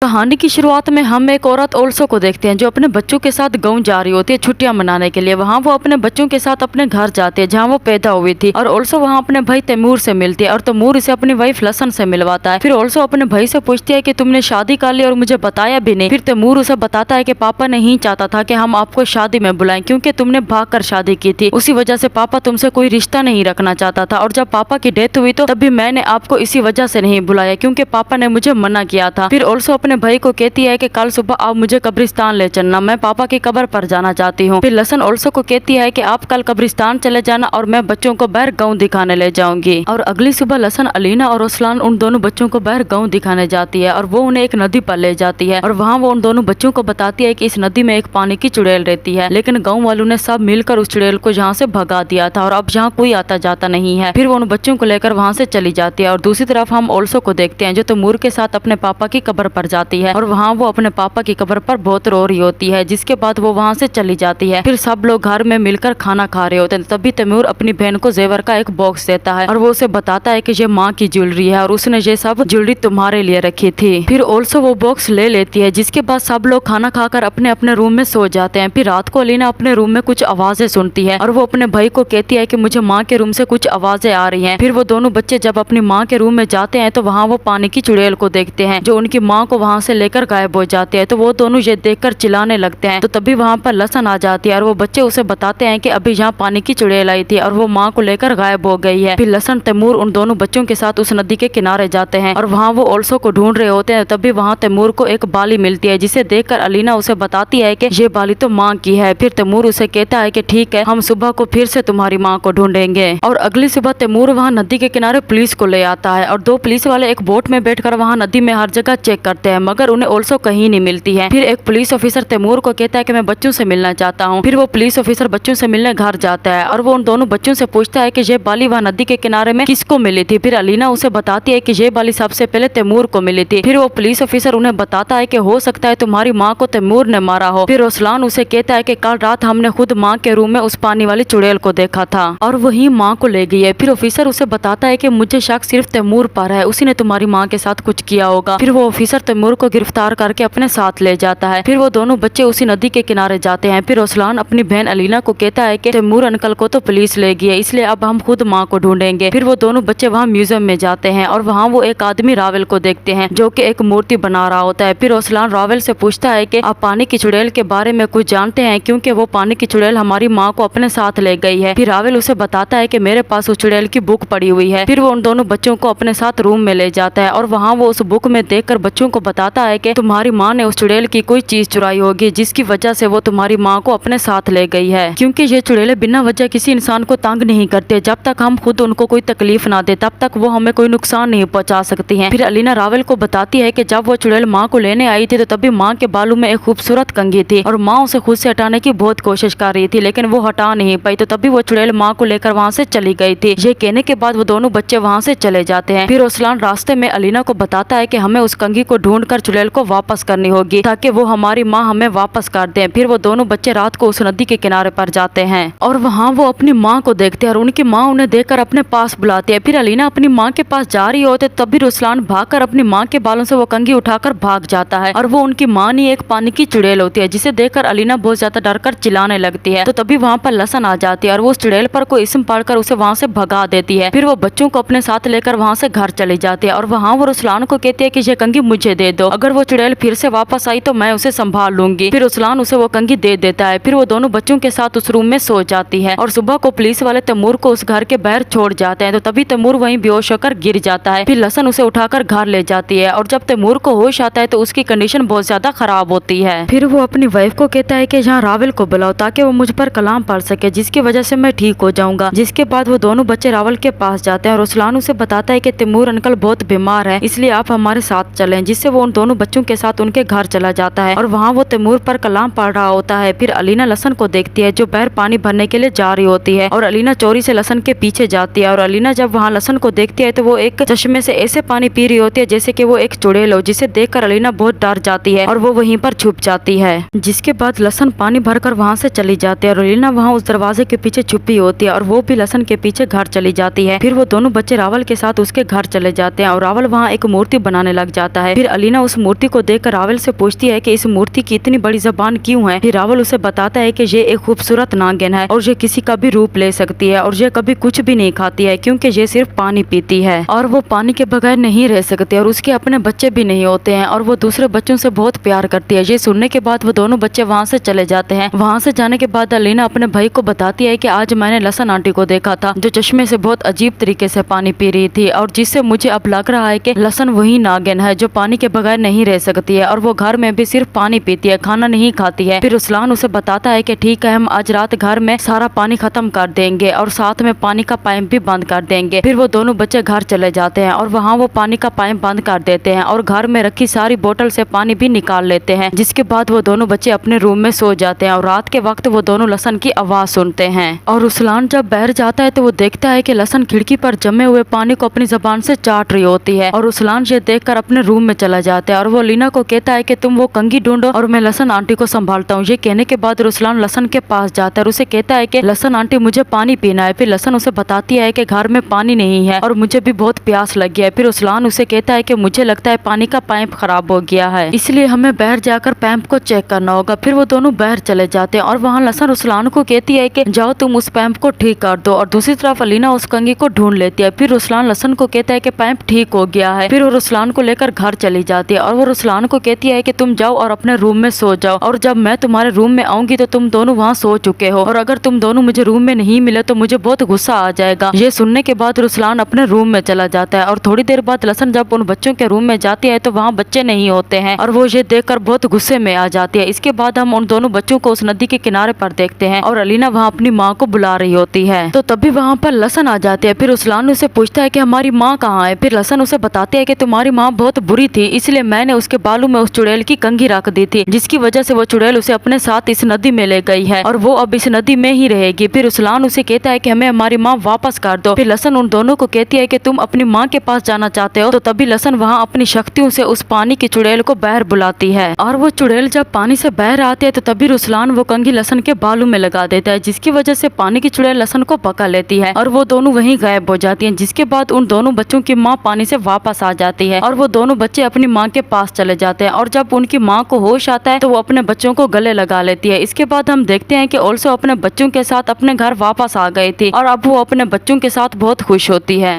कहानी की शुरुआत में हम एक औरत ओल्सो को देखते हैं जो अपने बच्चों के साथ गाँव जा रही होती है छुट्टियां मनाने के लिए। वहाँ वो अपने बच्चों के साथ अपने घर जाती है जहाँ वो पैदा हुई थी और ओल्सो वहाँ अपने भाई तैमूर से मिलती है और तैमूर इसे अपनी वाइफ लसन से मिलवाता है। फिर ओल्सो अपने भाई से पूछती है कि तुमने शादी कर ली और मुझे बताया भी नहीं। फिर तैमूर उसे बताता है कि पापा नहीं चाहता था कि हम आपको शादी में बुलाएं क्योंकि तुमने भाग कर शादी की थी, उसी वजह से पापा तुमसे कोई रिश्ता नहीं रखना चाहता था। और जब पापा की डेथ हुई तो तभी मैंने आपको इसी वजह से नहीं बुलाया क्योंकि पापा ने मुझे मना किया था। फिर ओल्सो अपने भाई को कहती है कि कल सुबह आप मुझे कब्रिस्तान ले चलना, मैं पापा की कब्र पर जाना चाहती हूँ। फिर लसन ओल्सो को कहती है कि आप कल कब्रिस्तान चले जाना और मैं बच्चों को बाहर गाँव दिखाने ले जाऊंगी। और अगली सुबह लसन, अलीना और रुस्लान उन दोनों बच्चों को बाहर गाँव दिखाने जाती है और वो उन्हें एक नदी पर ले जाती है और वहाँ वो उन दोनों बच्चों को बताती है कि इस नदी में एक पानी की चुड़ैल रहती है, लेकिन गाँव वालों ने सब मिलकर उस चुड़ैल को यहाँ से भगा दिया था और अब यहाँ कोई आता जाता नहीं है। फिर वो उन बच्चों को लेकर वहाँ से चली जाती है और दूसरी तरफ हम ओल्सो को देखते हैं जो तैमूर के साथ अपने पापा की कब्र पर जाती है और वहाँ वो अपने पापा की कब्र पर बहुत रो रही होती है, जिसके बाद वो वहाँ से चली जाती है। फिर सब लोग घर में मिलकर खाना खा रहे होते हैं, तभी तैमूर अपनी बहन को जेवर का एक बॉक्स देता है और वो उसे बताता है कि ये माँ की ज्वेलरी है और उसने ये सब ज्वेलरी तुम्हारे लिए रखी थी। फिर ओल्सो वो बॉक्स ले लेती है, जिसके बाद सब लोग खाना खाकर अपने अपने रूम में सो जाते हैं। फिर रात को अलीना अपने रूम में कुछ आवाजें सुनती है और वो अपने भाई को कहती है कि मुझे माँ के रूम से कुछ आवाजें आ रही हैं। फिर वो दोनों बच्चे जब अपनी माँ के रूम में जाते हैं तो वहाँ वो पानी की चुड़ैल को देखते हैं जो उनकी माँ को वहाँ से लेकर गायब हो जाते हैं। तो वो दोनों ये देखकर चिल्लाने लगते हैं। तो तभी वहाँ पर लसन आ जाती है और वो बच्चे उसे बताते हैं कि अभी यहाँ पानी की चुड़ैल आई थी और वो माँ को लेकर गायब हो गई है। फिर लसन, तैमूर उन दोनों बच्चों के साथ उस नदी के किनारे जाते हैं और वहाँ वो ओल्सो को ढूंढ रहे होते हैं। तभी वहाँ तैमूर को एक बाली मिलती है जिसे देखकर अलीना उसे बताती है कि ये बाली तो माँ की है। फिर तैमूर उसे कहता है कि ठीक है, हम सुबह को फिर से तुम्हारी माँ को ढूंढेंगे। और अगली सुबह तैमूर वहाँ नदी के किनारे पुलिस को ले आता है और दो पुलिस वाले एक बोट में बैठकर वहाँ नदी में हर जगह चेक करते हैं, मगर उन्हें ओल्सो कहीं नहीं मिलती है। फिर एक पुलिस ऑफिसर तैमूर को कहता है कि मैं बच्चों से मिलना चाहता हूँ। फिर वो पुलिस ऑफिसर बच्चों से मिलने घर जाता है और वो उन दोनों बच्चों से पूछता है कि ये बाली वहाँ नदी के किनारे में किसको मिली थी। फिर अलीना उसे बताती है कि ये बाली सबसे पहले तैमूर को मिली थी। फिर वो पुलिस ऑफिसर उन्हें बताता है कि हो सकता है तुम्हारी माँ को तैमूर ने मारा हो। फिर रुस्लान उसे कहता है कि कल रात हमने खुद माँ के रूम में उस पानी वाली चुड़ैल को देखा था और वही माँ को ले गई है। फिर ऑफिसर उसे बताता है कि मुझे शक सिर्फ तैमूर पर है, उसी ने तुम्हारी माँ के साथ कुछ किया होगा। फिर वो ऑफिसर तैमूर को गिरफ्तार करके अपने साथ ले जाता है। फिर वो दोनों बच्चे उसी नदी के किनारे जाते हैं। फिर रुस्लान अपनी बहन अलीना को कहता है कि तैमूर अंकल को तो पुलिस ले गई है, इसलिए अब हम खुद माँ को ढूंढेंगे। फिर वो दोनों बच्चे वहाँ म्यूजियम में जाते हैं और वहाँ वो एक आदमी रावल को देखते हैं जो कि एक मूर्ति बना रहा होता है। फिर रुस्लान रावल से पूछता है कि आप पानी की चुड़ैल के बारे में कुछ जानते हैं क्योंकि वो पानी की चुड़ैल हमारी माँ को अपने साथ ले गई है। फिर रावल उसे बताता है कि मेरे पास उस चुड़ैल की बुक पड़ी हुई है। फिर वो उन दोनों बच्चों को अपने साथ रूम में ले जाता है और वहाँ वो उस बुक में देखकर बच्चों को बताता है कि तुम्हारी माँ ने उस चुड़ैल की कोई चीज चुराई होगी जिसकी वजह से वो तुम्हारी माँ को अपने साथ ले गई है, क्योंकि ये चुड़ैले बिना वजह किसी इंसान को तंग नहीं करते। जब तक हम खुद उनको कोई तकलीफ ना दे तब तक वो हमें कोई नुकसान नहीं पहुंचा सकती हैं। फिर अलीना रावल को बताती है कि जब वो चुड़ैल माँ को लेने आई थी तो तभी माँ के बालों में एक खूबसूरत कंघी थी और माँ उसे खुद से हटाने की बहुत कोशिश कर रही थी लेकिन वो हटा नहीं पाई। तो तभी वो चुड़ैल माँ को लेकर वहाँ से चली गई थी। ये कहने के बाद वो दोनों बच्चे वहाँ से चले जाते हैं। फिर रुस्लान रास्ते में अलीना को बताता है कि हमें उस कंघी को ढूंढकर चुड़ैल को वापस करनी होगी ताकि वो हमारी माँ हमें वापस कर दे। फिर वो दोनों बच्चे रात को उस नदी के किनारे पर जाते हैं और वहाँ वो अपनी माँ को देखते हैं और उनकी माँ उन्हें देखकर अपने पास बुलाती है। फिर अलीना अपनी माँ के पास जा रही होते तभी रुस्लान भागकर अपनी माँ के बालों से वो कंघी उठाकर भाग जाता है और वो उनकी माँ नहीं एक पानी की चुड़ैल होती है, जिसे देखकर अलीना बहुत ज्यादा डरकर चिल्लाने लगती है। तो तभी वहाँ पर लसन आ जाती है और वो उस चुड़ैल पर कोई इस्म पढ़कर उसे वहाँ से भगा देती है। फिर वो बच्चों को अपने साथ लेकर वहाँ से घर चली जाती है और वहाँ वो रुस्लान को कहती है कि ये कंघी मुझे दे दो, अगर वो चुड़ैल फिर से वापस आई तो मैं उसे संभाल लूंगी। फिर रुस्लान उसे वो कंघी दे देता है। फिर वो दोनों बच्चों के साथ उस रूम में सो जाती है और सुबह को पुलिस वाले तैमूर को उस घर के बाहर छोड़ जाते हैं। तो तभी तैमूर वहीं बेहोश होकर गिर जाता है। फिर लसन उसे उठाकर घर ले जाती है और जब तैमूर को होश आता है तो उसकी कंडीशन बहुत ज्यादा खराब होती है। फिर वो अपनी वाइफ को कहता है कि यहाँ रावल को बुलाओ ताकि वो मुझ पर कलाम पढ़ सके, जिसकी वजह से मैं ठीक हो जाऊंगा। जिसके बाद वो दोनों बच्चे रावल के पास जाते हैं और रुस्लान उसे बताता है कि तैमूर अंकल बहुत बीमार है, इसलिए आप हमारे साथ चलें, जिससे वो उन दोनों बच्चों के साथ उनके घर चला जाता है और वहाँ वो तैमूर पर कलाम पढ़ रहा होता है। फिर अलीना लसन को देखती है जो बाहर पानी भरने के लिए जा रही होती है और अलीना चोरी से लसन के पीछे जाती है और अलीना जब वहाँ लसन को देखती है तो वो एक चश्मे से ऐसे पानी पी रही होती है जैसे कि वो एक चुड़ैल हो, जिसे देखकर अलीना बहुत डर जाती है और वो वहीं पर छुप जाती है। जिसके बाद लसन पानी भरकर वहाँ से चली जाती है और अलीना वहाँ उस दरवाजे के पीछे छुपी होती है और वो भी लसन के पीछे घर चली जाती है। फिर वो दोनों बच्चे रावल के साथ उसके घर चले जाते हैं और रावल वहाँ एक मूर्ति बनाने लग जाता है। फिर अलीना लीना उस मूर्ति को देखकर रावल से पूछती है कि इस मूर्ति की इतनी बड़ी ज़बान क्यों है। फिर रावल उसे बताता है कि ये एक खूबसूरत नागिन है और ये किसी का भी रूप ले सकती है और ये कभी कुछ भी नहीं खाती है क्योंकि ये सिर्फ पानी पीती है और वो पानी के बगैर नहीं रह सकती और उसके अपने बच्चे भी नहीं होते हैं और वो दूसरे बच्चों से बहुत प्यार करती है। ये सुनने के बाद वो दोनों बच्चे वहाँ से चले जाते हैं। वहाँ से जाने के बाद लीना अपने भाई को बताती है कि आज मैंने लसन आंटी को देखा था जो चश्मे से बहुत अजीब तरीके से पानी पी रही थी और जिससे मुझे अब लग रहा है कि लसन वही नागिन है जो पानी के बगैर नहीं रह सकती है और वो घर में भी सिर्फ पानी पीती है, खाना नहीं खाती है। फिर रुसलान उसे बताता है कि ठीक है, हम आज रात घर में सारा पानी खत्म कर देंगे और साथ में पानी का पाइप भी बंद कर देंगे। फिर वो दोनों बच्चे घर चले जाते हैं और वहाँ वो पानी का पाइप बंद कर देते हैं और घर में रखी सारी बोतल से पानी भी निकाल लेते हैं। जिसके बाद वो दोनों बच्चे अपने रूम में सो जाते हैं और रात के वक्त वो दोनों लसन की आवाज सुनते हैं और रुसलान जब बाहर जाता है तो वो देखता है कि लसन खिड़की पर जमे हुए पानी को अपनी जबान से चाट रही होती है और रुसलान ये देखकर अपने रूम में चला जाता है और वो लीना को कहता है कि तुम वो कंघी ढूंढो और मैं लसन आंटी को संभालता हूँ। ये कहने के बाद रुसलान लसन के पास जाता है और उसे कहता है कि लसन आंटी मुझे पानी पीना है। फिर लसन उसे बताती है कि घर में पानी नहीं है और मुझे भी बहुत प्यास लग गया है। फिर रुसलान उसे कहता है कि मुझे लगता है पानी का पाइप खराब हो गया है, इसलिए हमें बाहर जाकर पाइप को चेक करना होगा। फिर वो दोनों बाहर चले जाते हैं और वहाँ लसन रुसलान को कहती है कि जाओ तुम उस पाइप को ठीक कर दो और दूसरी तरफ अलीना उस कंघी को ढूंढ लेती है। फिर रुसलान लसन को कहता है कि पाइप ठीक हो गया है। फिर वो रुसलान को लेकर घर चली जाती है और वो रुसलान को कहती है कि तुम जाओ और अपने रूम में सो जाओ और जब मैं तुम्हारे रूम में आऊंगी तो तुम दोनों वहाँ सो चुके हो और अगर तुम दोनों मुझे रूम में नहीं मिले तो मुझे बहुत गुस्सा आ जाएगा। ये सुनने के बाद रुसलान अपने रूम में चला जाता है और थोड़ी देर बाद लसन जब उन बच्चों के रूम में जाती है तो वहाँ बच्चे नहीं होते हैं और वो ये देखकर बहुत गुस्से में आ जाती है। इसके बाद हम उन दोनों बच्चों को उस नदी के किनारे पर देखते हैं और अलीना वहाँ अपनी माँ को बुला रही होती है। तो तभी वहाँ पर लसन आ जाती है। फिर रुसलान उसे पूछता है कि हमारी माँ कहाँ है। फिर लसन उसे बताते हैं कि तुम्हारी माँ बहुत बुरी थी, इसलिए मैंने उसके बालों में उस चुड़ैल की कंघी रख दी थी, जिसकी वजह से वो चुड़ैल उसे अपने साथ इस नदी में ले गई है और वो अब इस नदी में ही रहेगी। फिर रुसलान उसे कहता है कि हमें हमारी माँ वापस कर दो। फिर लसन उन दोनों को कहती है कि तुम अपनी माँ के पास जाना चाहते हो। तो तभी लसन वहाँ अपनी शक्तियों से उस पानी की चुड़ैल को बाहर बुलाती है और वो चुड़ैल जब पानी से बाहर आती है तो तभी रुसलान वो कंघी लसन के बालों में लगा देता है, जिसकी वजह से पानी की चुड़ैल लसन को पकड़ लेती है और वो दोनों वहीं गायब हो जाती हैं। जिसके बाद उन दोनों बच्चों की माँ पानी से वापस आ जाती है और वो दोनों बच्चे अपनी माँ के पास चले जाते हैं और जब उनकी माँ को होश आता है तो वो अपने बच्चों को गले लगा लेती है। इसके बाद हम देखते हैं कि ओल्सो अपने बच्चों के साथ अपने घर वापस आ गई थी और अब वो अपने बच्चों के साथ बहुत खुश होती है।